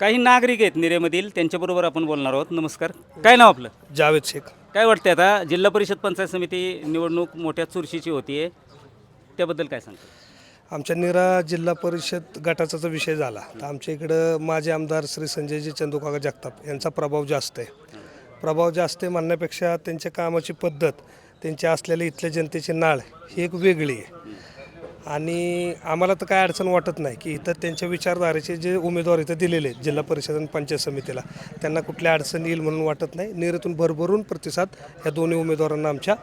काही नागरिक आहेत निरेमधील, त्यांच्याबरोबर आपण बोलणार आहोत. नमस्कार, काय नाव आपलं? जावेद शेख. काय वाटतंय आता जिल्हा परिषद पंचायत समिती निवडणूक मोठ्या चुरशीची होतीये, त्याबद्दल काय सांगता? आमच्या नीरा जिल्हा परिषद गटाचा जो विषय झाला तर आमच्या इकडं माजी आमदार श्री संजयजी चंदूकाका जगताप यांचा प्रभाव जास्त आहे. प्रभाव जास्त आहे म्हणण्यापेक्षा त्यांच्या कामाची पद्धत, त्यांची असलेल्या इथल्या जनतेची नाळ ही एक वेगळी आहे. आणि आम्हाला तर काय अडचण वाटत नाही की इथं त्यांच्या विचारधारेचे जे उमेदवार इथं दिलेले आहेत जिल्हा परिषद आणि पंचायत समितीला, त्यांना कुठली अडचण येईल म्हणून वाटत नाही. नीरेतून भरभरून प्रतिसाद या दोन्ही उमेदवारांना आमच्या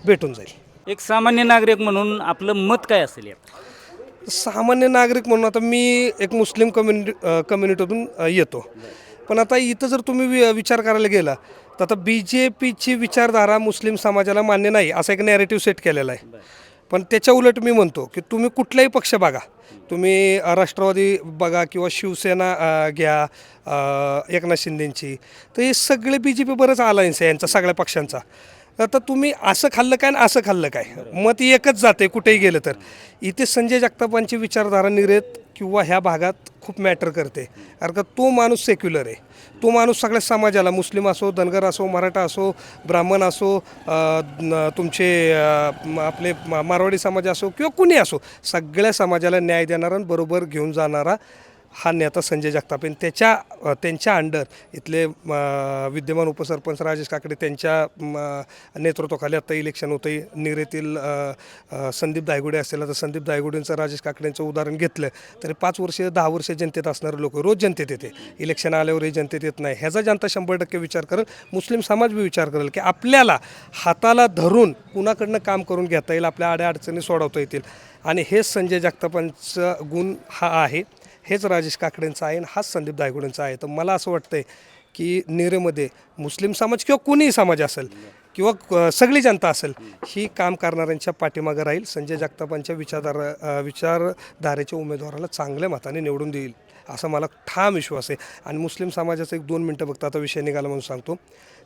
भेटून जाईल. एक सामान्य नागरिक म्हणून आपलं मत काय असेल यात? सामान्य नागरिक म्हणून आता मी एक मुस्लिम कम्युनिटीतून येतो, पण आता इथं जर तुम्ही विचार करायला गेला तर आता BJPची विचारधारा मुस्लिम समाजाला मान्य नाही असा एक नॅरेटिव्ह सेट केलेला आहे. पण त्याच्या उलट मी म्हणतो की तुम्ही कुठलाही पक्ष बघा, तुम्ही राष्ट्रवादी बघा किंवा शिवसेना घ्या, एकनाथ शिंदेंची, तर हे सगळे BJP बरंच अलायन्स आहे यांचा सगळ्या पक्षांचा. तर तुम्ही असं खाल्लं काय आणि असं खाल्लं काय, मत एकच जाते कुठेही गेलं तर. इथे संजय जगतापांची विचारधारा निरेत किंवा ह्या भागात खूप मॅटर करते, कारण का तो माणूस सेक्युलर आहे. तो माणूस सगळ्या समाजाला, मुस्लिम असो, धनगर असो, मराठा असो, ब्राह्मण असो, तुमचे आपले मारवाडी समाज असो किंवा कुणी असो, सगळ्या समाजाला न्याय देणारा आणि बरोबर घेऊन जाणारा हा नेता संजय जगताप. त्यांच्या अंडर इथले विद्यमान उपसरपंच राजेश काकडे त्यांच्या नेतृत्वाखाली आता इलेक्शन होतं. निरेतील संदीप दायगुडे असेल, तर संदीप दायगुडेंचं, राजेश काकडेंचं उदाहरण घेतलं तरी 5 वर्ष 10 वर्ष जनतेत असणारे लोक रोज जनतेत येते, इलेक्शन आल्यावरही जनतेत येत नाही. ह्याचा जनता 100% विचार करेल. मुस्लिम समाज बी विचार करेल की आपल्याला हाताला धरून कुणाकडनं काम करून घेता येईल, आपल्या अडचणी सोडवता येतील. आणि हेच संजय जगतापांचा गुण हा आहे, हेच राजेश काकडेंचा आहे आणि हाच संदीप दायगुडेंचा आहे. तर मला असं वाटतं आहे की निरेमध्ये मुस्लिम समाज किंवा कुणीही समाज असेल किंवा सगळी जनता असेल, ही काम करणाऱ्यांच्या पाठीमागं राहील. संजय जगतापांच्या विचारधारेच्या उमेदवाराला चांगल्या मताने निवडून देईल असा मला ठाम विश्वास आहे. आणि मुस्लिम समाजाचं 1-2 मिनटं बघता आता विषय निघाला म्हणून सांगतो.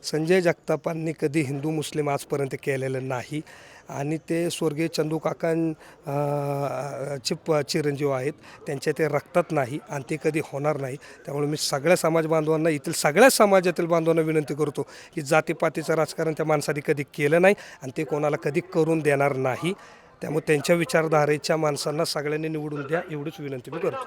संजय जगतापांनी कधी हिंदू मुस्लिम आजपर्यंत केलेलं नाही आणि ते स्वर्गीय चंदू काकांचे चिरंजीव आहेत, त्यांच्या ते रक्तात नाही आणि ते कधी होणार नाही. त्यामुळे मी सगळ्या समाज बांधवांना, इथील सगळ्या समाजातील बांधवांना विनंती करतो की जातीपातीचं राजकारण त्या माणसाने कधी केलं नाही आणि ते कोणाला कधी करून देणार नाही. त्यामुळे त्यांच्या विचारधारेच्या माणसांना सगळ्यांनी निवडून द्या, एवढीच विनंती मी करतो.